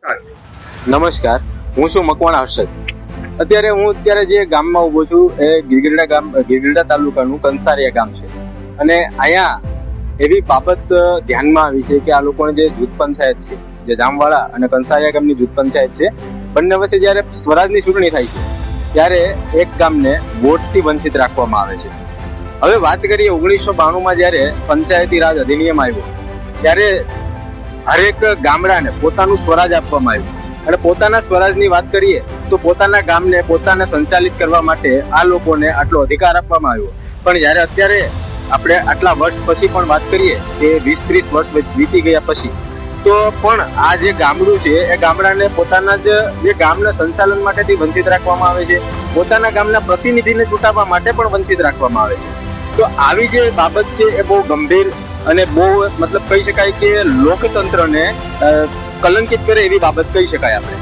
નમસ્કાર, હું છું મકવાણા હર્ષદ. અત્યારે જે ગામમાં ઊભો છું એ ગીરગઢડા તાલુકાનું કંસારિયા ગામ છે. અને અહીંયા એવી બાબત ધ્યાનમાં આવી છે કે આ લોકોને જે જૂથ પંચાયત છે, જે જામવાળા અને કંસારિયા ગામની જૂથ પંચાયત છે, બંને વચ્ચે જ્યારે સ્વરાજની ચૂંટણી થાય છે ત્યારે એક ગામને વોટથી વંચિત રાખવામાં આવે છે. હવે વાત કરીએ 1992માં જ્યારે પંચાયતી રાજ અધિનિયમ આવ્યો ત્યારે હરેક ગામડાને પોતાનું સ્વરાજ આપવામાં આવ્યું. અને પોતાના સ્વરાજની વાત કરીએ તો પોતાના ગામને પોતાને સંચાલિત કરવા માટે આ લોકોને આટલો અધિકાર આપવામાં આવ્યો. પણ જ્યારે અત્યારે આપણે આટલા વર્ષ પછી પણ વાત કરીએ કે 20-30 વર્ષ વીતી ગયા પછી તો પણ આ જે ગામડું છે એ ગામડાને પોતાના જે ગામના સંચાલન માટેથી વંચિત રાખવામાં આવે છે, પોતાના ગામના પ્રતિનિધિને ચૂંટાવવા માટે પણ વંચિત રાખવામાં આવે છે. તો આવી જે બાબત છે એ બહુ ગંભીર અને બહુ કહી શકાય કે લોકતંત્રને કલંકિત કરે એવી બાબત કહી શકાય આપણે.